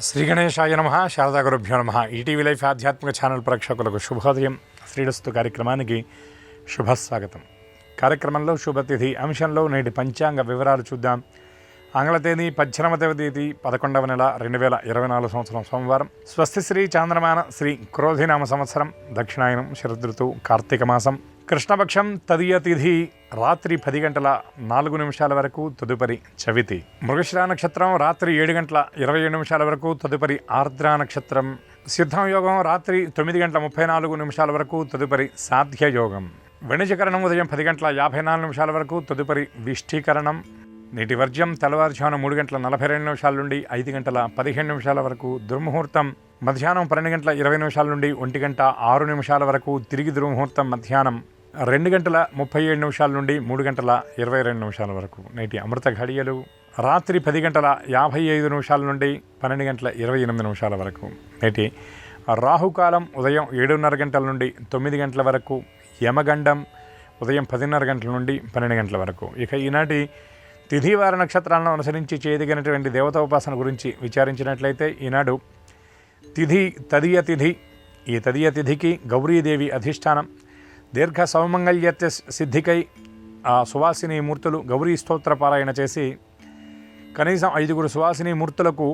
శ్రీ గణేశాయ నమః. శారదా గురుభ్యో నమః. ఈటీవీ లైఫ్ ఆధ్యాత్మిక ఛానల్ ప్రేక్షకులకు శుభోదయం. శ్రీరస్తు కార్యక్రమానికి శుభస్వాగతం. కార్యక్రమంలో శుభతిథి అంశంలో నేటి పంచాంగ వివరాలు చూద్దాం. ఆంగ్ల తేదీ 18వ తేదీ 11వ నెల 2024 సంవత్సరం సోమవారం. స్వస్తి శ్రీ చాంద్రమాన శ్రీ క్రోధినామ సంవత్సరం, దక్షిణాయనం, శరదృతువు, కార్తీక మాసం, కృష్ణపక్షం, తదియ తిథి రాత్రి 10 గంటల 4 నిమిషాల వరకు, తదుపరి చవితి. మృగశిరా నక్షత్రం రాత్రి 7 గంటల 27 నిమిషాల వరకు, తదుపరి ఆర్ద్రా నక్షత్రం. సిద్ధం యోగం రాత్రి 9 గంటల 34 నిమిషాల వరకు, తదుపరి సాధ్య యోగం. వణిజకరణం ఉదయం 10 గంటల 54 నిమిషాల వరకు, తదుపరి విష్ఠీకరణం. నేటి వర్జ్యం తెల్లవారుజామున 3 గంటల 42 నిమిషాల నుండి 5 గంటల 15 నిమిషాల వరకు. దుర్ముహూర్తం మధ్యాహ్నం 12 గంటల 20 నిమిషాల నుండి 1 గంట 6 నిమిషాల వరకు. తిరిగి దుర్ముహూర్తం మధ్యాహ్నం 2 గంటల 37 నిమిషాల నుండి 3 గంటల 22 నిమిషాల వరకు. నేటి అమృత ఘడియలు రాత్రి 10 గంటల 55 నిమిషాల నుండి 12 గంటల 28 నిమిషాల వరకు. నేటి రాహుకాలం ఉదయం 7:30 గంటల నుండి 9 గంటల వరకు. యమగండం ఉదయం 10:30 గంటల నుండి 12 గంటల వరకు. ఇక ఈనాటి తిథివార నక్షత్రాలను అనుసరించి చేయదగినటువంటి దేవతోపాసన గురించి విచారించినట్లయితే, ఈనాడు తిథి తదియ తిథి. ఈ తదియ తిథికి గౌరీదేవి అధిష్టానం. దీర్ఘ సౌమంగళ్యత్య సిద్ధికై ఆ సువాసిని మూర్తులు గౌరీ స్తోత్ర పారాయణ చేసి కనీసం 5 సువాసిని మూర్తులకు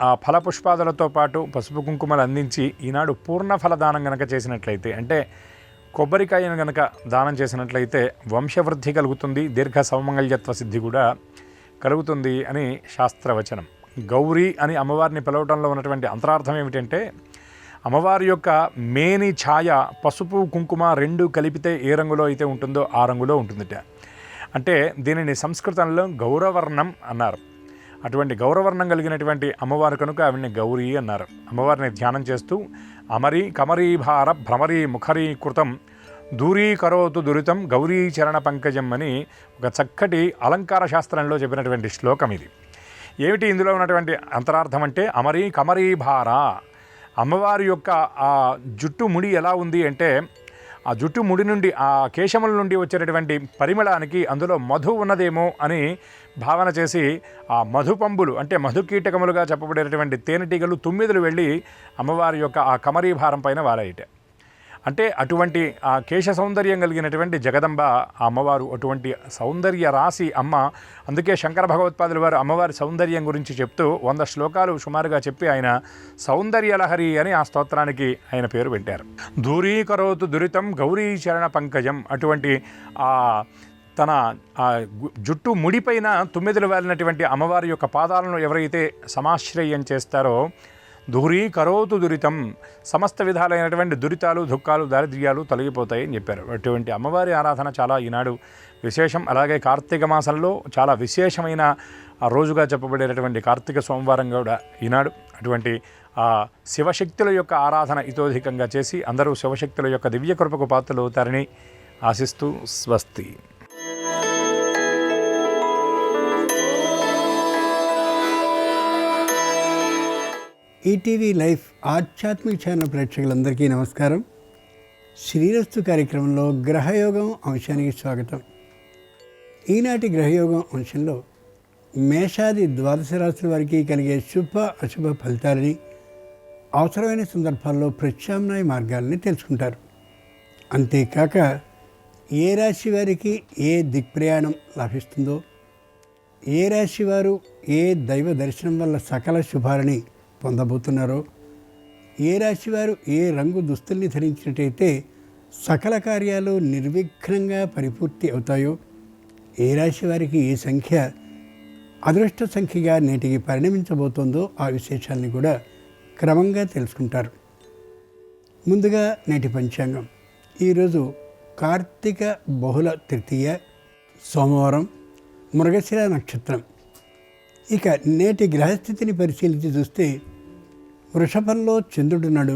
ఆ ఫలపుష్పాదులతో పాటు పసుపు కుంకుమలు అందించి ఈనాడు పూర్ణ ఫలదానం గనక చేసినట్లయితే, అంటే కొబ్బరికాయను గనక దానం చేసినట్లయితే వంశవృద్ధి కలుగుతుంది, దీర్ఘ సౌమంగళ్యత్వ సిద్ధి కూడా కలుగుతుంది అని శాస్త్రవచనం. గౌరీ అని అమ్మవారిని పిలవడంలో ఉన్నటువంటి అంతరార్థం ఏమిటంటే, అమ్మవారి యొక్క మేని ఛాయ పసుపు కుంకుమ 2 కలిపితే ఏ రంగులో అయితే ఉంటుందో ఆ రంగులో ఉంటుందిట. అంటే దీనిని సంస్కృతంలో గౌరవర్ణం అన్నారు. అటువంటి గౌరవర్ణం కలిగినటువంటి అమ్మవారు కనుక ఆవిడ్ని గౌరీ అన్నారు. అమ్మవారిని ధ్యానం చేస్తూ అమరీ కమరీభార భ్రమరీ ముఖరీ కృతం దూరీకరోతు దురితం గౌరీ చరణ పంకజం అని ఒక చక్కటి అలంకార శాస్త్రంలో చెప్పినటువంటి శ్లోకం ఇది. ఏమిటి ఇందులో ఉన్నటువంటి అంతరార్థం అంటే, అమరీ కమరీభార, అమ్మవారి యొక్క ఆ జుట్టు ముడి ఎలా ఉంది అంటే, ఆ జుట్టు ముడి నుండి ఆ కేశముల నుండి వచ్చేటటువంటి పరిమళానికి అందులో మధు ఉన్నదేమో అని భావన చేసి ఆ మధుపంబులు అంటే మధుకీటకములుగా చెప్పబడేటటువంటి తేనెటీగలు 9 వెళ్ళి అమ్మవారి యొక్క ఆ కమరీభారం పైన వారాయిట. అంటే అటువంటి ఆ కేశ సౌందర్యం కలిగినటువంటి జగదంబ ఆ అమ్మవారు, అటువంటి సౌందర్య రాశి అమ్మ. అందుకే శంకర భగవత్పాదుల వారు అమ్మవారి సౌందర్యం గురించి చెప్తూ 100 శ్లోకాలు సుమారుగా చెప్పి ఆయన సౌందర్యలహరి అని ఆ స్తోత్రానికి ఆయన పేరు పెట్టారు. దూరీకరోతు దురితం గౌరీ చరణ పంకజం. అటువంటి తన జుట్టు ముడిపైన 9 వాలినటువంటి అమ్మవారి యొక్క పాదాలను ఎవరైతే సమాశ్రయం చేస్తారో, దూరీకరోతు దురితం, సమస్త విధాలైనటువంటి దురితాలు, దుఃఖాలు, దారిద్ర్యాలు తొలగిపోతాయి అని చెప్పారు. అటువంటి అమ్మవారి ఆరాధన చాలా ఈనాడు విశేషం. అలాగే కార్తీక మాసంలో చాలా విశేషమైన ఆ రోజుగా చెప్పబడేటటువంటి కార్తీక సోమవారం కూడా ఈనాడు. అటువంటి ఆ శివశక్తుల యొక్క ఆరాధన ఇతోధికంగా చేసి అందరూ శివశక్తుల యొక్క దివ్య కృపకు పాత్రలు అవుతారని ఆశిస్తూ స్వస్తి. ఈటీవీ లైఫ్ ఆధ్యాత్మిక ఛానల్ ప్రేక్షకులందరికీ నమస్కారం. శ్రీరస్తు కార్యక్రమంలో గ్రహయోగం అంశానికి స్వాగతం. ఈనాటి గ్రహయోగం అంశంలో మేషాది 12 రాశుల వారికి కలిగే శుభ అశుభ ఫలితాలని, అవసరమైన సందర్భాల్లో ప్రత్యామ్నాయ మార్గాలని తెలుసుకుంటారు. అంతేకాక ఏ రాశి వారికి ఏ దిక్ప్రయాణం లాభిస్తుందో, ఏ రాశి వారు ఏ దైవ దర్శనం వల్ల సకల శుభాలని పొందబోతున్నారో, ఏ రాశివారు ఏ రంగు దుస్తుల్ని ధరించినట్టయితే సకల కార్యాలు నిర్విఘ్నంగా పరిపూర్తి అవుతాయో, ఏ రాశి వారికి ఏ సంఖ్య అదృష్ట సంఖ్యగా నేటికి పరిణమించబోతోందో ఆ విశేషాలని కూడా క్రమంగా తెలుసుకుంటారు. ముందుగా నేటి పంచాంగం. ఈరోజు కార్తీక బహుళ తృతీయ, సోమవారం, మృగశిర నక్షత్రం. ఇక నేటి గ్రహస్థితిని పరిశీలించి చూస్తే, వృషభంలో చంద్రుడున్నాడు,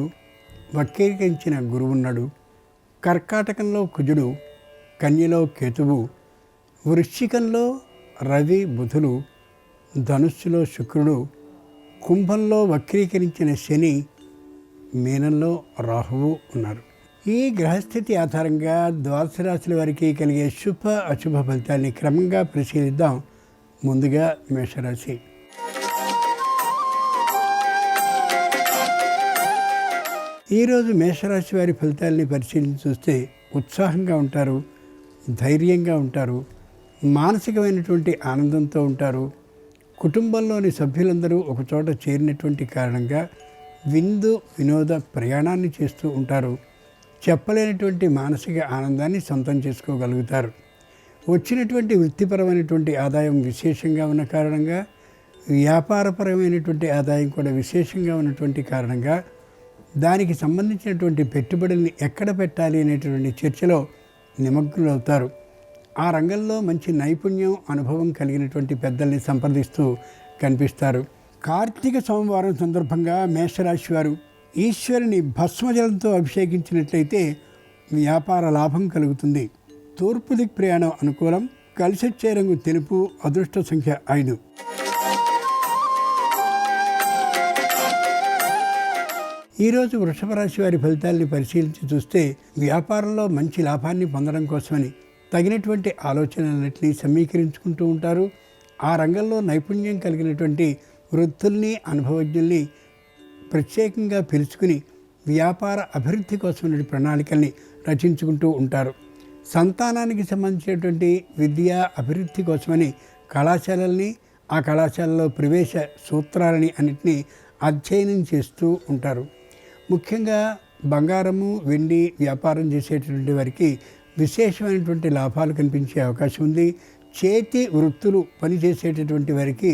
వక్రీకరించిన గురువున్నాడు, కర్కాటకంలో కుజుడు, కన్యలో కేతువు, వృశ్చికంలో రవి బుధులు, ధనుస్సులో శుక్రుడు, కుంభంలో వక్రీకరించిన శని, మీనంలో రాహువు ఉన్నారు. ఈ గ్రహస్థితి ఆధారంగా 12 రాశుల వారికి కలిగే శుభ అశుభ ఫలితాన్ని క్రమంగా పరిశీలిద్దాం. ముందుగా మేషరాశి. ఈరోజు మేషరాశి వారి ఫలితాలని పరిశీలించి చూస్తే ఉత్సాహంగా ఉంటారు, ధైర్యంగా ఉంటారు, మానసికమైనటువంటి ఆనందంతో ఉంటారు. కుటుంబంలోని సభ్యులందరూ ఒకచోట చేరినటువంటి కారణంగా విందు వినోద ప్రయాణాన్ని చేస్తూ ఉంటారు. చెప్పలేనటువంటి మానసిక ఆనందాన్ని సొంతం చేసుకోగలుగుతారు. వచ్చినటువంటి వృత్తిపరమైనటువంటి ఆదాయం విశేషంగా ఉన్న కారణంగా, వ్యాపారపరమైనటువంటి ఆదాయం కూడా విశేషంగా ఉన్నటువంటి కారణంగా దానికి సంబంధించినటువంటి పెట్టుబడుల్ని ఎక్కడ పెట్టాలి అనేటువంటి చర్చలో నిమగ్నులవుతారు. ఆ రంగంలో మంచి నైపుణ్యం, అనుభవం కలిగినటువంటి పెద్దల్ని సంప్రదిస్తూ కనిపిస్తారు. కార్తీక సోమవారం సందర్భంగా మేషరాశి వారు ఈశ్వరుని భస్మజలంతో అభిషేకించినట్లయితే వ్యాపార లాభం కలుగుతుంది. తూర్పు దిక్ ప్రయాణం అనుకూలం. కలిసొచ్చే రంగు తెలుపు. అదృష్ట సంఖ్య 5. ఈరోజు వృషభ రాశి వారి ఫలితాలని పరిశీలించి చూస్తే వ్యాపారంలో మంచి లాభాన్ని పొందడం కోసమని తగినటువంటి ఆలోచనలన్నింటినీ సమీకరించుకుంటూ ఉంటారు. ఆ రంగంలో నైపుణ్యం కలిగినటువంటి వృత్తుల్ని, అనుభవజ్ఞుల్ని ప్రత్యేకంగా పిలుచుకుని వ్యాపార అభివృద్ధి కోసమైన ప్రణాళికల్ని రచించుకుంటూ ఉంటారు. సంతానానికి సంబంధించినటువంటి విద్యా అభివృద్ధి కోసమని కళాశాలల్ని, ఆ కళాశాలలో ప్రవేశ సూత్రాలని అన్నింటినీ అధ్యయనం చేస్తూ ఉంటారు. ముఖ్యంగా బంగారము, వెండి వ్యాపారం చేసేటటువంటి వారికి విశేషమైనటువంటి లాభాలు కనిపించే అవకాశం ఉంది. చేతి వృత్తులు పనిచేసేటటువంటి వారికి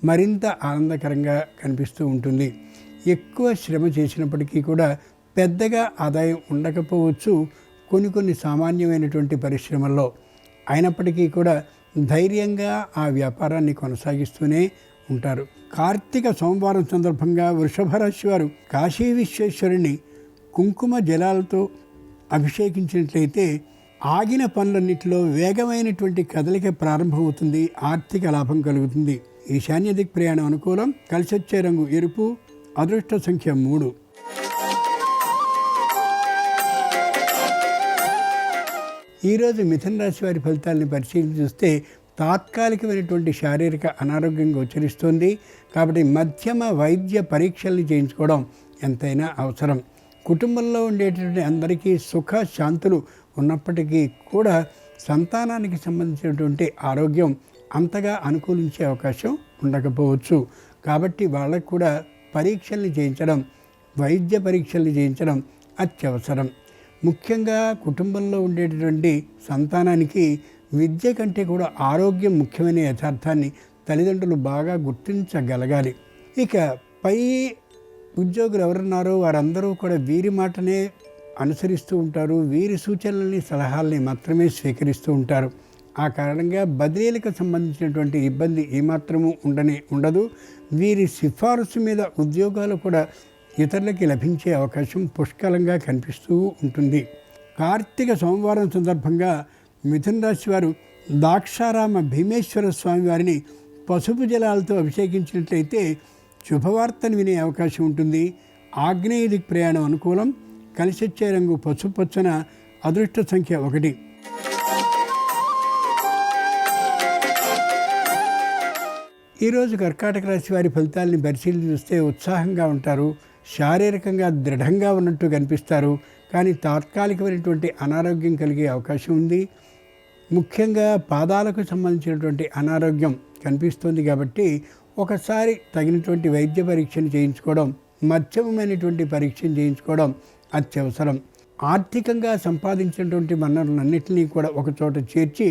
మరింత ఆనందకరంగా కనిపిస్తూ ఉంటుంది. ఎక్కువ శ్రమ చేసినప్పటికీ కూడా పెద్దగా ఆదాయం ఉండకపోవచ్చు కొన్ని సామాన్యమైనటువంటి పరిశ్రమల్లో. అయినప్పటికీ కూడా ధైర్యంగా ఆ వ్యాపారాన్ని కొనసాగిస్తూనే ఉంటారు. కార్తీక సోమవారం సందర్భంగా వృషభ రాశి వారు కాశీ విశ్వేశ్వరుని కుంకుమ జలాలతో అభిషేకించినట్లయితే ఆగిన పనులన్నింటిలో వేగమైనటువంటి కదలిక ప్రారంభమవుతుంది. ఆర్థిక లాభం కలుగుతుంది. ఈశాన్య దిక్ ప్రయాణం అనుకూలం. కలిసొచ్చే రంగు ఎరుపు. అదృష్ట సంఖ్య 3. ఈరోజు మిథున రాశి వారి ఫలితాలను పరిశీలించి చూస్తే తాత్కాలికమైనటువంటి శారీరక అనారోగ్యం గోచరిస్తోంది. కాబట్టి మధ్యమ వైద్య పరీక్షల్ని చేయించుకోవడం ఎంతైనా అవసరం. కుటుంబంలో ఉండేటటువంటి అందరికీ సుఖ శాంతులు ఉన్నప్పటికీ కూడా సంతానానికి సంబంధించినటువంటి ఆరోగ్యం అంతగా అనుకూలించే అవకాశం ఉండకపోవచ్చు. కాబట్టి వాళ్ళకు కూడా పరీక్షల్ని చేయించడం, వైద్య పరీక్షల్ని చేయించడం అత్యవసరం. ముఖ్యంగా కుటుంబంలో ఉండేటటువంటి సంతానానికి విద్య కంటే కూడా ఆరోగ్యం ముఖ్యమైన యథార్థాన్ని తల్లిదండ్రులు బాగా గుర్తించగలగాలి. ఇక పై ఉద్యోగులు ఎవరున్నారో వారందరూ కూడా వీరి మాటనే అనుసరిస్తూ ఉంటారు. వీరి సూచనల్ని, సలహాలని మాత్రమే స్వీకరిస్తూ ఉంటారు. ఆ కారణంగా బదిలీలకు సంబంధించినటువంటి ఇబ్బంది ఏమాత్రము ఉండదు. వీరి సిఫారసు మీద ఉద్యోగాలు కూడా ఇతరులకి లభించే అవకాశం పుష్కలంగా కనిపిస్తూ ఉంటుంది. కార్తీక సోమవారం సందర్భంగా మిథున రాశి వారు దాక్షారామ భీమేశ్వర స్వామి వారిని పసుపు జలాలతో అభిషేకించినట్లయితే శుభవార్తను వినే అవకాశం ఉంటుంది. ఆగ్నేయ దిక్ ప్రయాణం అనుకూలం. కలిసొచ్చే రంగు పసుపచ్చన. అదృష్ట సంఖ్య 1. ఈరోజు కర్కాటక రాశి వారి ఫలితాలని పరిశీలించి చూస్తే ఉత్సాహంగా ఉంటారు, శారీరకంగా దృఢంగా ఉన్నట్టు కనిపిస్తారు. కానీ తాత్కాలికమైనటువంటి అనారోగ్యం కలిగే అవకాశం ఉంది. ముఖ్యంగా పాదాలకు సంబంధించినటువంటి అనారోగ్యం కనిపిస్తుంది. కాబట్టి ఒకసారి తగినటువంటి వైద్య పరీక్షను చేయించుకోవడం, మధ్యమైనటువంటి పరీక్షను చేయించుకోవడం అత్యవసరం. ఆర్థికంగా సంపాదించినటువంటి వనరులన్నింటినీ కూడా ఒకచోట చేర్చి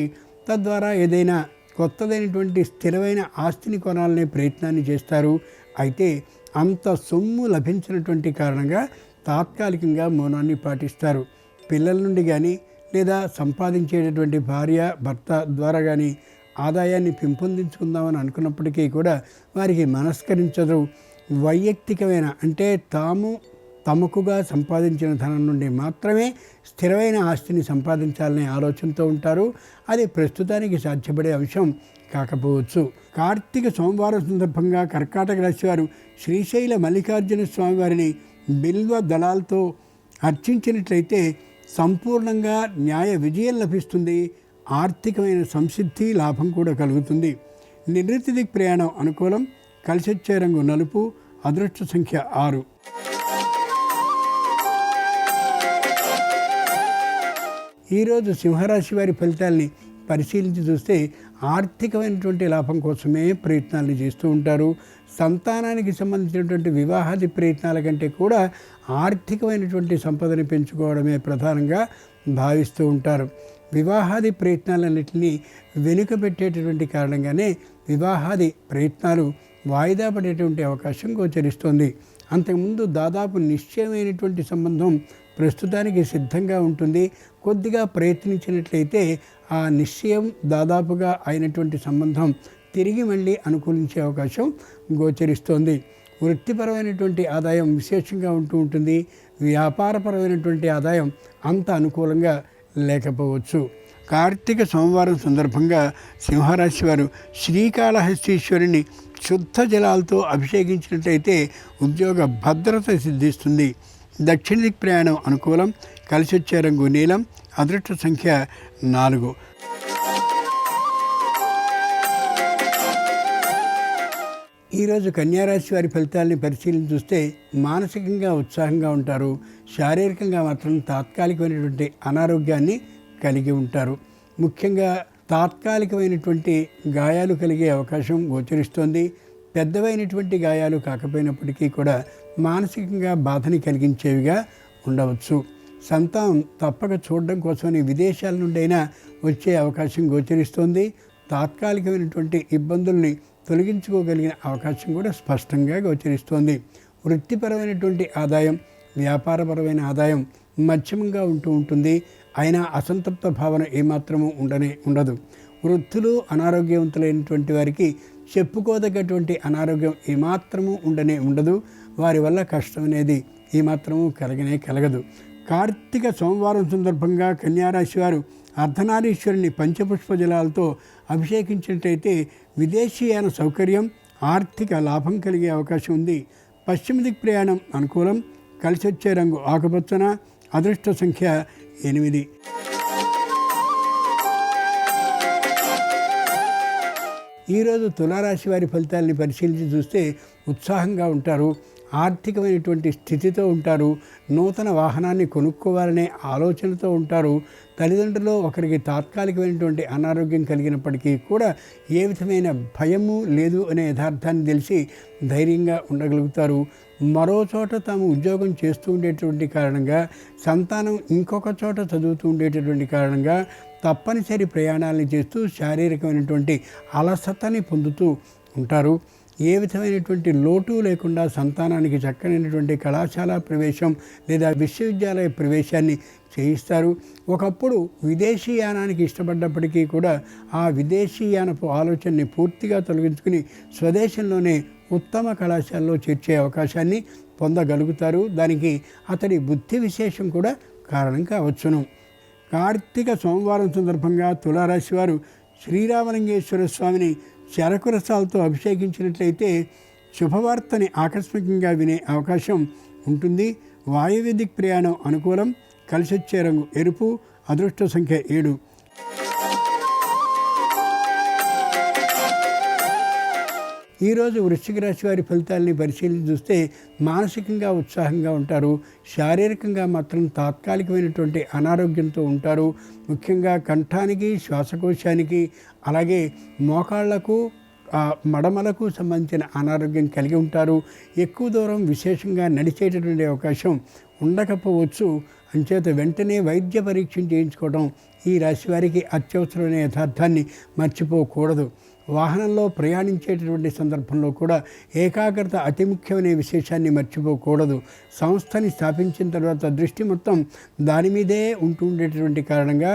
తద్వారా ఏదైనా కొత్తదైనటువంటి స్థిరమైన ఆస్తిని కొనాలనే ప్రయత్నాన్ని చేస్తారు. అయితే అంత సొమ్ము లభించినటువంటి కారణంగా తాత్కాలికంగా మౌనాన్ని పాటిస్తారు. పిల్లల నుండి కానీ లేదా సంపాదించేటటువంటి భార్య భర్త ద్వారా కానీ ఆదాయాన్ని పెంపొందించుకుందామని అనుకున్నప్పటికీ కూడా వారికి మనస్కరించదు. వైయక్తికమైన అంటే తమకుగా సంపాదించిన ధనం నుండి మాత్రమే స్థిరమైన ఆస్తిని సంపాదించాలనే ఆలోచనతో ఉంటారు. అది ప్రస్తుతానికి సాధ్యపడే అంశం కాకపోవచ్చు. కార్తీక సోమవారం సందర్భంగా కర్కాటక రాశి వారు శ్రీశైల మల్లికార్జున స్వామి వారిని బిల్వ దళాలతో అర్చించినట్లయితే సంపూర్ణంగా న్యాయ విజయం లభిస్తుంది. ఆర్థికమైన సంసిద్ధి, లాభం కూడా కలుగుతుంది. నివృత్తి దిక్ ప్రయాణం అనుకూలం. కలిసొచ్చే రంగు నలుపు. అదృష్ట సంఖ్య 6. ఈరోజు సింహరాశి వారి ఫలితాల్ని పరిశీలించి చూస్తే ఆర్థికమైనటువంటి లాభం కోసమే ప్రయత్నాలు చేస్తూ ఉంటారు. సంతానానికి సంబంధించినటువంటి వివాహాది ప్రయత్నాల కంటే కూడా ఆర్థికమైనటువంటి సంపదని పెంచుకోవడమే ప్రధానంగా భావిస్తూ ఉంటారు. వివాహాది ప్రయత్నాలన్నింటినీ వెనుక పెట్టేటటువంటి కారణంగానే వివాహాది ప్రయత్నాలు వాయిదా పడేటువంటి అవకాశం గోచరిస్తోంది. అంతకుముందు దాదాపు నిశ్చయమైనటువంటి సంబంధం ప్రస్తుతానికి సిద్ధంగా ఉంటుంది. కొద్దిగా ప్రయత్నించినట్లయితే ఆ నిశ్చయం దాదాపుగా అయినటువంటి సంబంధం తిరిగి మళ్ళీ అనుకూలించే అవకాశం గోచరిస్తోంది. వృత్తిపరమైనటువంటి ఆదాయం విశేషంగా ఉంటూ ఉంటుంది. వ్యాపారపరమైనటువంటి ఆదాయం అంత అనుకూలంగా లేకపోవచ్చు. కార్తీక సోమవారం సందర్భంగా సింహరాశి వారు శ్రీకాళహస్తీశ్వరుని శుద్ధ జలాలతో అభిషేకించినట్లయితే ఉద్యోగ భద్రత సిద్ధిస్తుంది. దక్షిణ దిక్ ప్రయాణం అనుకూలం. కలిసి వచ్చే రంగు నీలం. అదృష్ట సంఖ్య 4. ఈరోజు కన్యారాశి వారి ఫలితాలని పరిశీలన చూస్తే మానసికంగా ఉత్సాహంగా ఉంటారు. శారీరకంగా మాత్రం తాత్కాలికమైనటువంటి అనారోగ్యాన్ని కలిగి ఉంటారు. ముఖ్యంగా తాత్కాలికమైనటువంటి గాయాలు కలిగే అవకాశం గోచరిస్తోంది. పెద్దవైనటువంటి గాయాలు కాకపోయినప్పటికీ కూడా మానసికంగా బాధని కలిగించేవిగా ఉండవచ్చు. సంతానం తప్పక చూడడం కోసమని విదేశాల నుండైనా వచ్చే అవకాశం గోచరిస్తోంది. తాత్కాలికమైనటువంటి ఇబ్బందుల్ని తొలగించుకోగలిగిన అవకాశం కూడా స్పష్టంగా గోచరిస్తోంది. వృత్తిపరమైనటువంటి ఆదాయం, వ్యాపారపరమైన ఆదాయం మధ్యమంగా ఉంటూ ఉంటుంది. అయినా అసంతృప్త భావన ఏమాత్రము ఉండదు. వృద్ధులు అనారోగ్యవంతులైనటువంటి వారికి చెప్పుకోదగ్గటువంటి అనారోగ్యం ఏమాత్రము ఉండదు. వారి వల్ల కష్టం అనేది ఏమాత్రము కలగదు. కార్తీక సోమవారం సందర్భంగా కన్యారాశి వారు అర్ధనారీశ్వరుని పంచపుష్ప జలాలతో అభిషేకించినట్లయితే విదేశీయాన సౌకర్యం, ఆర్థిక లాభం కలిగే అవకాశం ఉంది. పశ్చిమ దిక్ ప్రయాణం అనుకూలం. కలిసి వచ్చే రంగు ఆకుపచ్చన. అదృష్ట సంఖ్య 8. ఈరోజు తులారాశి వారి ఫలితాలని పరిశీలించి చూస్తే ఉత్సాహంగా ఉంటారు. ఆర్థికమైనటువంటి స్థితితో ఉంటారు. నూతన వాహనాన్ని కొనుక్కోవాలనే ఆలోచనతో ఉంటారు. తల్లిదండ్రులు ఒకరికి తాత్కాలికమైనటువంటి అనారోగ్యం కలిగినప్పటికీ కూడా ఏ విధమైన భయము లేదు అనే యథార్థాన్ని తెలిసి ధైర్యంగా ఉండగలుగుతారు. మరో చోట తాము ఉద్యోగం చేస్తూ ఉండేటువంటి కారణంగా, సంతానం ఇంకొక చోట చదువుతూ ఉండేటటువంటి కారణంగా తప్పనిసరి ప్రయాణాలను చేస్తూ శారీరకమైనటువంటి అలసతని పొందుతూ ఉంటారు. ఏ విధమైనటువంటి లోటు లేకుండా సంతానానికి చక్కనైనటువంటి కళాశాల ప్రవేశం లేదా విశ్వవిద్యాలయ ప్రవేశాన్ని చేయిస్తారు. ఒకప్పుడు విదేశీయానానికి ఇష్టపడ్డప్పటికీ కూడా ఆ విదేశీయానపు ఆలోచనని పూర్తిగా తొలగించుకుని స్వదేశంలోనే ఉత్తమ కళాశాలలో చేర్చే అవకాశాన్ని పొందగలుగుతారు. దానికి అతడి బుద్ధి విశేషం కూడా కారణం కావచ్చును. కార్తీక సోమవారం సందర్భంగా తులారాశి వారు శ్రీరామలింగేశ్వర స్వామిని చెరకు రసాలతో అభిషేకించినట్లయితే శుభవార్తని ఆకస్మికంగా వినే అవకాశం ఉంటుంది. వాయువ్య దిక్ ప్రయాణం అనుకూలం. కలిసి వచ్చే రంగు ఎరుపు. అదృష్ట సంఖ్య 7. ఈరోజు వృశ్చిక రాశి వారి ఫలితాలని పరిశీలించి చూస్తే మానసికంగా ఉత్సాహంగా ఉంటారు. శారీరకంగా మాత్రం తాత్కాలికమైనటువంటి అనారోగ్యంతో ఉంటారు. ముఖ్యంగా కంఠానికి, శ్వాసకోశానికి, అలాగే మోకాళ్లకు, మడమలకు సంబంధించిన అనారోగ్యం కలిగి ఉంటారు. ఎక్కువ దూరం విశేషంగా నడిచేటటువంటి అవకాశం ఉండకపోవచ్చు. అంచేత వెంటనే వైద్య పరీక్ష చేయించుకోవడం ఈ రాశి వారికి అత్యవసరమైన యథార్థాన్ని మర్చిపోకూడదు. వాహనంలో ప్రయాణించేటటువంటి సందర్భంలో కూడా ఏకాగ్రత అతి ముఖ్యమనే విశేషాన్ని మర్చిపోకూడదు. సంస్థని స్థాపించిన తర్వాత దృష్టి మొత్తం దాని మీదే ఉంటుండేటటువంటి కారణంగా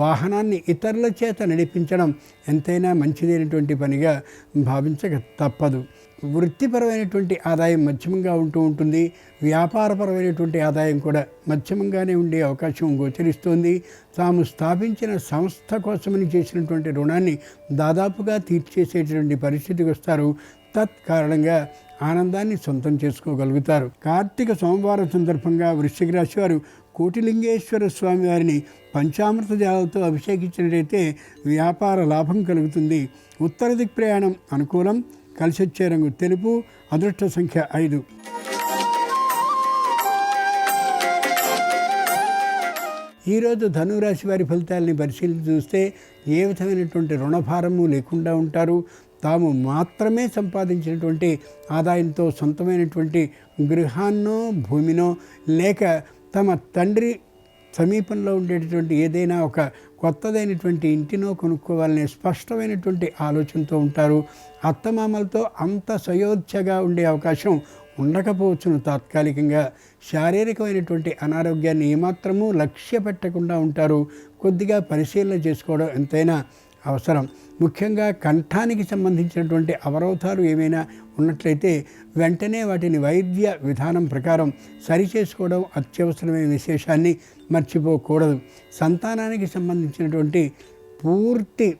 వాహనాన్ని ఇతరుల చేత నడిపించడం ఎంతైనా మంచిదైనటువంటి పనిగా భావించక తప్పదు. వృత్తిపరమైనటువంటి ఆదాయం మధ్యమంగా ఉంటుంది. వ్యాపారపరమైనటువంటి ఆదాయం కూడా మధ్యమంగానే ఉండే అవకాశం గోచరిస్తోంది. తాము స్థాపించిన సంస్థ కోసమని చేసినటువంటి రుణాన్ని దాదాపుగా తీర్చేసేటటువంటి పరిస్థితికి వస్తారు. తత్కారణంగా ఆనందాన్ని సొంతం చేసుకోగలుగుతారు. కార్తీక సోమవారం సందర్భంగా వృశ్చిక రాశి వారు కోటిలింగేశ్వర స్వామి వారిని పంచామృత జాలతో అభిషేకించినట్లయితే వ్యాపార లాభం కలుగుతుంది. ఉత్తర దిక్ ప్రయాణం అనుకూలం. కలిసి వచ్చే రంగు తెలుపు. అదృష్ట సంఖ్య 5. ఈరోజు ధనురాశి వారి ఫలితాలని పరిశీలించి చూస్తే ఏ విధమైనటువంటి రుణభారము లేకుండా ఉంటారు. తాము మాత్రమే సంపాదించినటువంటి ఆదాయంతో సొంతమైనటువంటి గృహాన్నో భూమినో లేక తమ తండ్రి సమీపంలో ఉండేటటువంటి ఏదైనా ఒక కొత్తదైనటువంటి ఇంటినో కొనుక్కోవాలనే స్పష్టమైనటువంటి ఆలోచనతో ఉంటారు. అత్తమామలతో అంత సయోధ్యగా ఉండే అవకాశం ఉండకపోవచ్చును. తాత్కాలికంగా శారీరకమైనటువంటి అనారోగ్యాన్ని ఏమాత్రమూ లక్ష్య పెట్టకుండా ఉంటారు. కొద్దిగా పరిశీలన చేసుకోవడం ఎంతైనా అవసరం. ముఖ్యంగా కంఠానికి సంబంధించినటువంటి అవరోధాలు ఏమైనా ఉన్నట్లయితే వెంటనే వాటిని వైద్య విధానం ప్రకారం సరిచేసుకోవడం అత్యవసరమైన విశేషాన్ని మర్చిపోకూడదు. సంతానానికి సంబంధించినటువంటి పూర్తి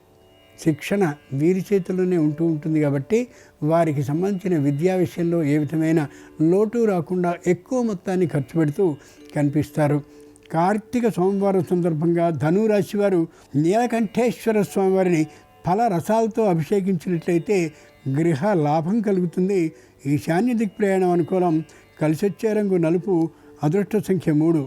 శిక్షణ వీరి చేతుల్లోనే ఉంటుంది కాబట్టి వారికి సంబంధించిన విద్యా విషయంలో ఏ విధమైన లోటు రాకుండా ఎక్కువ మొత్తాన్ని ఖర్చు పెడుతూ కనిపిస్తారు. కార్తీక సోమవారం సందర్భంగా ధనురాశి వారు నీలకంఠేశ్వర స్వామివారిని ఫల రసాలతో అభిషేకించినట్లయితే గృహ లాభం కలుగుతుంది. ఈశాన్య దిక్ ప్రయాణం అనుకూలం. కలిసొచ్చే రంగు నలుపు. అదృష్ట సంఖ్య 3.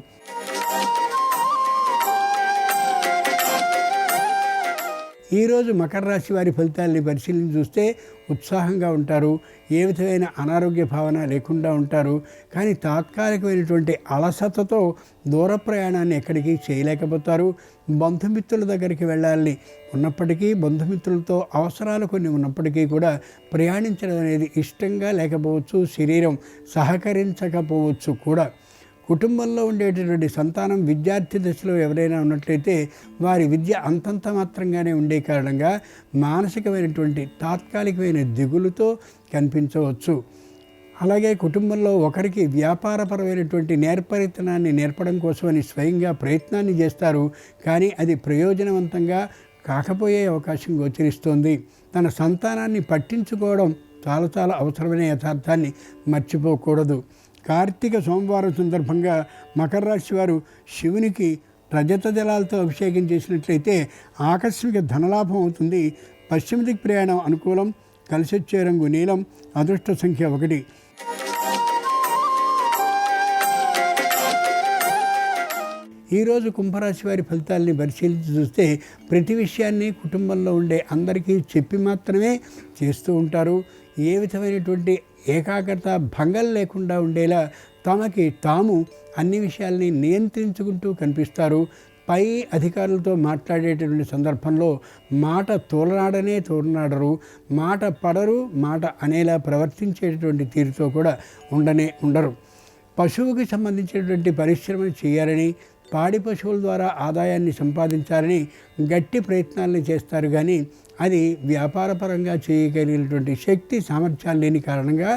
ఈరోజు మకర రాశి వారి ఫలితాలని పరిశీలించి చూస్తే ఉత్సాహంగా ఉంటారు. ఏ విధమైన అనారోగ్య భావన లేకుండా ఉంటారు. కానీ తాత్కాలికమైనటువంటి అలసతతో దూర ప్రయాణాన్ని ఎక్కడికి చేయలేకపోతారు. బంధుమిత్రుల దగ్గరికి వెళ్ళాలని ఉన్నప్పటికీ, బంధుమిత్రులతో అవసరాలు కొన్ని ఉన్నప్పటికీ కూడా ప్రయాణించడం అనేది ఇష్టంగా లేకపోవచ్చు. శరీరం సహకరించకపోవచ్చు కూడా. కుటుంబంలో ఉండేటటువంటి సంతానం విద్యార్థి దశలో ఎవరైనా ఉన్నట్లయితే వారి విద్య అంతంత మాత్రంగానే ఉండే కారణంగా మానసికమైనటువంటి తాత్కాలికమైన దిగులుతో కనిపించవచ్చు. అలాగే కుటుంబంలో ఒకరికి వ్యాపారపరమైనటువంటి నేర్పరితనాన్ని నేర్పడం కోసమని స్వయంగా ప్రయత్నాన్ని చేస్తారు. కానీ అది ప్రయోజనవంతంగా కాకపోయే అవకాశం గోచరిస్తోంది. తన సంతానాన్ని పట్టించుకోవడం చాలా అవసరమైన యథార్థాన్ని మర్చిపోకూడదు. కార్తీక సోమవారం సందర్భంగా మకర రాశి వారు శివునికి రజత జలాలతో అభిషేకం చేసినట్లయితే ఆకస్మిక ధనలాభం అవుతుంది. పశ్చిమ దిక్ ప్రయాణం అనుకూలం. కలిసొచ్చే రంగు నీలం. అదృష్ట సంఖ్య 1. ఈరోజు కుంభరాశి వారి ఫలితాలని పరిశీలించి చూస్తే ప్రతి విషయాన్ని కుటుంబంలో ఉండే అందరికీ చెప్పి మాత్రమే చేస్తూ ఉంటారు. ఏ విధమైనటువంటి ఏకాగ్రత భంగం లేకుండా ఉండేలా తమకి తాము అన్ని విషయాల్ని నియంత్రించుకుంటూ కనిపిస్తారు. పై అధికారులతో మాట్లాడేటటువంటి సందర్భంలో మాట తోలనాడరు. మాట పడరు. మాట అనేలా ప్రవర్తించేటటువంటి తీరుతో కూడా ఉండరు. పశువుకి సంబంధించినటువంటి పరిశ్రమను చేయాలని, పాడి పశువుల ద్వారా ఆదాయాన్ని సంపాదించాలని గట్టి ప్రయత్నాలను చేస్తారు. కానీ అది వ్యాపారపరంగా చేయగలిగినటువంటి శక్తి సామర్థ్యాలు లేని కారణంగా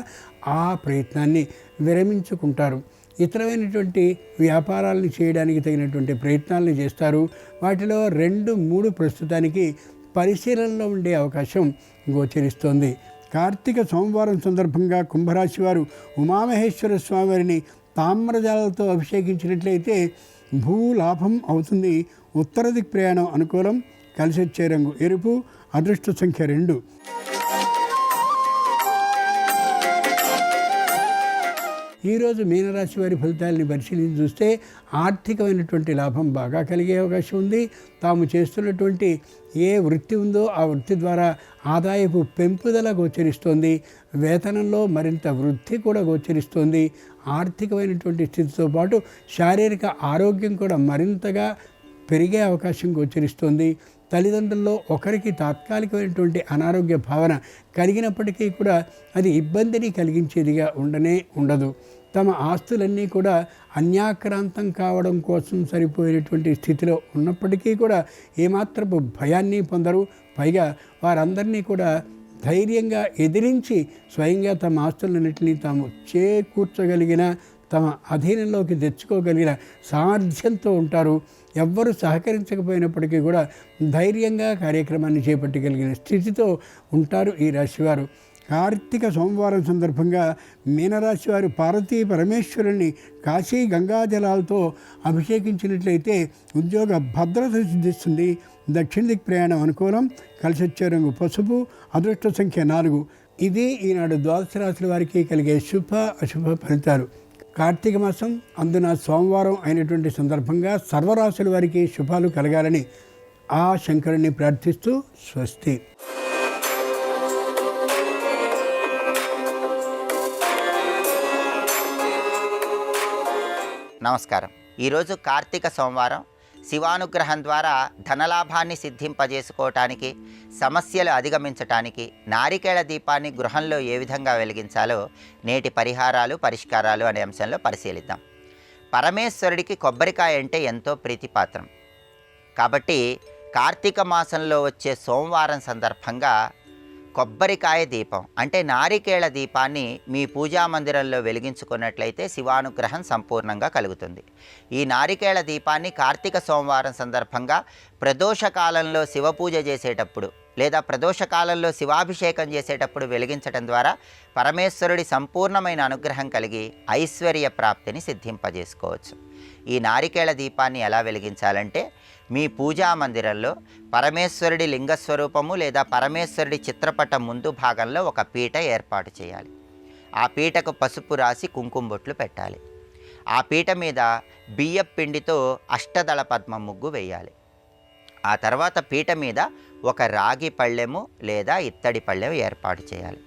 ఆ ప్రయత్నాన్ని విరమించుకుంటారు. ఇతరమైనటువంటి వ్యాపారాలను చేయడానికి తగినటువంటి ప్రయత్నాలను చేస్తారు. వాటిలో 2-3 ప్రస్తుతానికి పరిశీలనలో ఉండే అవకాశం గోచరిస్తోంది. కార్తీక సోమవారం సందర్భంగా కుంభరాశి వారు ఉమామహేశ్వర స్వామివారిని తామ్రజాలతో అభిషేకించినట్లయితే భూలాభం అవుతుంది. ఉత్తర దిక్ ప్రయాణం అనుకూలం. కలిసొచ్చే రంగు ఎరుపు. అదృష్ట సంఖ్య 2. ఈరోజు మీనరాశి వారి ఫలితాలని పరిశీలించి చూస్తే ఆర్థికమైనటువంటి లాభం బాగా కలిగే అవకాశం ఉంది. తాము చేస్తున్నటువంటి ఏ వృత్తి ఉందో ఆ వృత్తి ద్వారా ఆదాయపు పెంపుదల గోచరిస్తోంది. వేతనంలో మరింత వృద్ధి కూడా గోచరిస్తోంది. ఆర్థికమైనటువంటి స్థితితో పాటు శారీరక ఆరోగ్యం కూడా మరింతగా పెరిగే అవకాశం గోచరిస్తోంది. తల్లిదండ్రుల్లో ఒకరికి తాత్కాలికమైనటువంటి అనారోగ్య భావన కలిగినప్పటికీ కూడా అది ఇబ్బందిని కలిగించేదిగా ఉండదు. తమ ఆస్తులన్నీ కూడా అన్యాక్రాంతం కావడం కోసం సరిపోయినటువంటి స్థితిలో ఉన్నప్పటికీ కూడా ఏమాత్రపు భయాన్ని పొందరు. పైగా వారందరినీ కూడా ధైర్యంగా ఎదిరించి స్వయంగా తమ ఆస్తులన్నింటినీ తాము చేకూర్చగలిగిన, తమ అధీనంలోకి తెచ్చుకోగలిగిన సామర్థ్యంతో ఉంటారు. ఎవ్వరూ సహకరించకపోయినప్పటికీ కూడా ధైర్యంగా కార్యక్రమాన్ని చేపట్టగలిగిన స్థితితో ఉంటారు ఈ రాశివారు. కార్తీక సోమవారం సందర్భంగా మీనరాశి వారు పార్వతీ పరమేశ్వరుని కాశీ గంగాజలాలతో అభిషేకించినట్లయితే ఉద్యోగ భద్రత సిద్ధిస్తుంది. దక్షిణ దిక్ ప్రయాణం అనుకూలం. కలిసొచ్చే రంగు పసుపు. అదృష్ట సంఖ్య 4. ఇది ఈనాడు ద్వాదశ రాశుల వారికి కలిగే శుభ అశుభ ఫలితాలు. కార్తీక మాసం అందున సోమవారం అయినటువంటి సందర్భంగా సర్వరాశుల వారికి శుభాలు కలగాలని ఆ శంకరుని ప్రార్థిస్తూ స్వస్తి. నమస్కారం. ఈరోజు కార్తీక సోమవారం. శివానుగ్రహం ద్వారా ధనలాభాన్ని సిద్ధింపజేసుకోవటానికి, సమస్యలు అధిగమించటానికి నారికేళ దీపాన్ని గృహంలో ఏ విధంగా వెలిగించాలో నేటి పరిహారాలు, పరిష్కారాలు అనే అంశంలో పరిశీలిద్దాం. పరమేశ్వరుడికి కొబ్బరికాయ అంటే ఎంతో ప్రీతిపాత్రం కాబట్టి కార్తీక మాసంలో వచ్చే సోమవారం సందర్భంగా కొబ్బరికాయ దీపం అంటే నారికేళ దీపాన్ని మీ పూజా మందిరంలో వెలిగించుకున్నట్లయితే శివానుగ్రహం సంపూర్ణంగా కలుగుతుంది. ఈ నారికేళ దీపాన్ని కార్తీక సోమవారం సందర్భంగా ప్రదోషకాలంలో శివపూజ చేసేటప్పుడు లేదా ప్రదోషకాలంలో శివాభిషేకం చేసేటప్పుడు వెలిగించడం ద్వారా పరమేశ్వరుడి సంపూర్ణమైన అనుగ్రహం కలిగి ఐశ్వర్య ప్రాప్తిని సిద్ధింపజేసుకోవచ్చు. ఈ నారికేళ దీపాన్ని ఎలా వెలిగించాలంటే మీ పూజా మందిరంలో పరమేశ్వరుడి లింగస్వరూపము లేదా పరమేశ్వరుడి చిత్రపటం ముందు భాగంలో ఒక పీట ఏర్పాటు చేయాలి. ఆ పీటకు పసుపు రాసి కుంకుమ బొట్లు పెట్టాలి. ఆ పీట మీద బియ్యపు పిండితో అష్టదళ పద్మ ముగ్గు వేయాలి. ఆ తర్వాత పీట మీద ఒక రాగి పళ్ళెము లేదా ఇత్తడి పళ్ళెము ఏర్పాటు చేయాలి.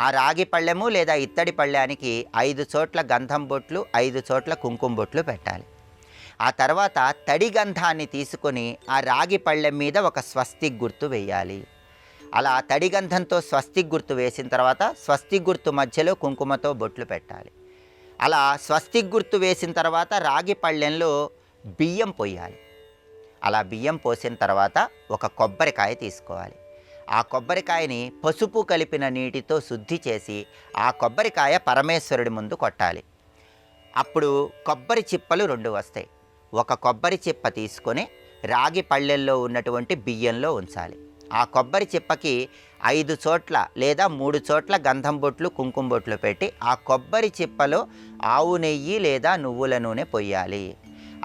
ఆ రాగి పళ్ళెము లేదా ఇత్తడి పళ్ళెనికి 5 చోట్ల గంధం బొట్లు, 5 చోట్ల కుంకుమ బొట్లు పెట్టాలి. ఆ తర్వాత తడి గంధాన్ని తీసుకొని ఆ రాగి పళ్ళెం మీద ఒక స్వస్తిక్ గుర్తు వేయాలి. అలా తడి గంధంతో స్వస్తిక్ గుర్తు వేసిన తర్వాత స్వస్తిక్ గుర్తు మధ్యలో కుంకుమతో బొట్లు పెట్టాలి. అలా స్వస్తిక్ గుర్తు వేసిన తర్వాత రాగి పళ్ళెంలో బియ్యం పోయాలి. అలా బియ్యం పోసిన తర్వాత ఒక కొబ్బరికాయ తీసుకోవాలి. ఆ కొబ్బరికాయని పసుపు కలిపిన నీటితో శుద్ధి చేసి ఆ కొబ్బరికాయ పరమేశ్వరుడి ముందు కొట్టాలి. అప్పుడు కొబ్బరి చిప్పలు 2 వస్తాయి. ఒక కొబ్బరి చిప్ప తీసుకొని రాగి పళ్ళెల్లో ఉన్నటువంటి బియ్యంలో ఉంచాలి. ఆ కొబ్బరి చిప్పకి 5 చోట్ల లేదా 3 చోట్ల గంధం బొట్లు, కుంకుమ బొట్లు పెట్టి ఆ కొబ్బరి చిప్పలో ఆవు నెయ్యి లేదా నువ్వుల నూనె పొయ్యాలి.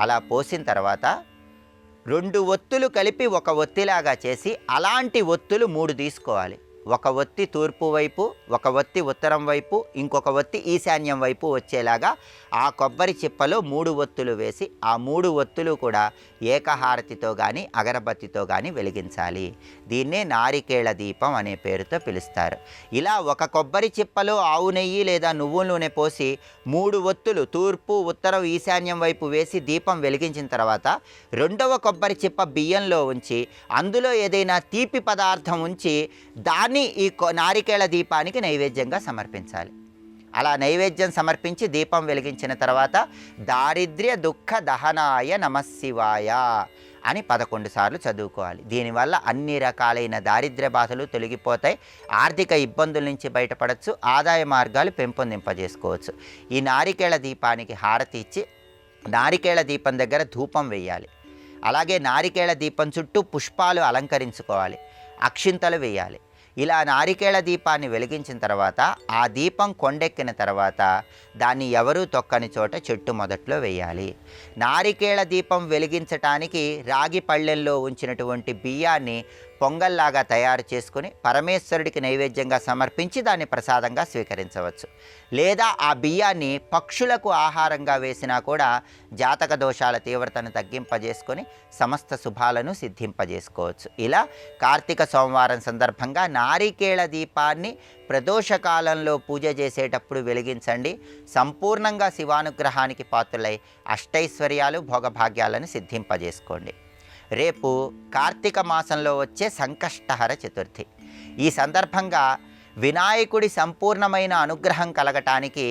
అలా పోసిన తర్వాత 2 ఒత్తులు కలిపి ఒక ఒత్తిలాగా చేసి అలాంటి ఒత్తులు 3 తీసుకోవాలి. ఒక ఒత్తి తూర్పు వైపు, ఒక ఒత్తి ఉత్తరం వైపు, ఇంకొక ఒత్తి ఈశాన్యం వైపు వచ్చేలాగా ఆ కొబ్బరి చిప్పలో 3 ఒత్తులు వేసి ఆ 3 ఒత్తులు కూడా ఏకహారతితో కానీ అగరబత్తితో కానీ వెలిగించాలి. దీన్నే నారికేళ దీపం అనే పేరుతో పిలుస్తారు. ఇలా ఒక కొబ్బరి చిప్పలో ఆవు నెయ్యి లేదా నువ్వుల నూనె పోసి 3 ఒత్తులు తూర్పు, ఉత్తరం, ఈశాన్యం వైపు వేసి దీపం వెలిగించిన తర్వాత 2వ కొబ్బరి చిప్ప బియ్యంలో ఉంచి అందులో ఏదైనా తీపి పదార్థం ఉంచి దాన్ని ఈ నారికేళ దీపానికి నైవేద్యంగా సమర్పించాలి. అలా నైవేద్యం సమర్పించి దీపం వెలిగించిన తర్వాత దారిద్ర్య దుఃఖ దహనాయ నమశివాయ అని 11 సార్లు చదువుకోవాలి. దీనివల్ల అన్ని రకాలైన దారిద్ర్య బాధలు తొలగిపోతాయి. ఆర్థిక ఇబ్బందుల నుంచి బయటపడవచ్చు. ఆదాయ మార్గాలు పెంపొందింపజేసుకోవచ్చు. ఈ నారికేళ దీపానికి హారతి ఇచ్చి నారికేళ దీపం దగ్గర ధూపం వేయాలి. అలాగే నారికేళ దీపం చుట్టూ పుష్పాలు అలంకరించుకోవాలి. అక్షింతలు వేయాలి. ఇలా నారికేళ దీపాన్ని వెలిగించిన తర్వాత ఆ దీపం కొండెక్కిన తర్వాత దాన్ని ఎవరూ తొక్కని చోట చెట్టు మొదట్లో వేయాలి. నారికేళ దీపం వెలిగించటానికి రాగి పళ్ళెంలో ఉంచినటువంటి బియ్యాన్ని పొంగల్లాగా తయారు చేసుకుని పరమేశ్వరుడికి నైవేద్యంగా సమర్పించి దాన్ని ప్రసాదంగా స్వీకరించవచ్చు. లేదా ఆ బియ్యాన్ని పక్షులకు ఆహారంగా వేసినా కూడా జాతక దోషాల తీవ్రతను తగ్గింపజేసుకొని సమస్త శుభాలను సిద్ధింపజేసుకోవచ్చు. ఇలా కార్తీక సోమవారం సందర్భంగా నారికేళ దీపాన్ని ప్రదోషకాలంలో పూజ చేసేటప్పుడు వెలిగించండి. సంపూర్ణంగా శివానుగ్రహానికి పాత్రులై అష్టైశ్వర్యాలు, భోగభాగ్యాలను సిద్ధింపజేసుకోండి. రేపు కార్తీక మాసంలో వచ్చే సంకష్టహర చతుర్థి. ఈ సందర్భంగా వినాయకుడి సంపూర్ణమైన అనుగ్రహం కలగటానికి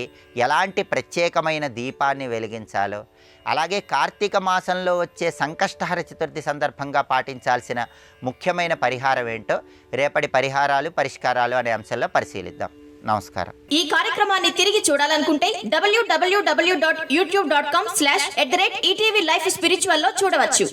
ఎలాంటి ప్రత్యేకమైన దీపాన్ని వెలిగించాలో, అలాగే కార్తీక మాసంలో వచ్చే సంకష్టహర చతుర్థి సందర్భంగా పాటించాల్సిన ముఖ్యమైన పరిహారం ఏంటో రేపటి పరిహారాలు, పరిష్కారాలు అనే అంశంలో పరిశీలిద్దాం. నమస్కారం. ఈ కార్యక్రమాన్ని తిరిగి చూడాలనుకుంటే www.youtube.com/ETV Life Spiritual లో చూడవచ్చు.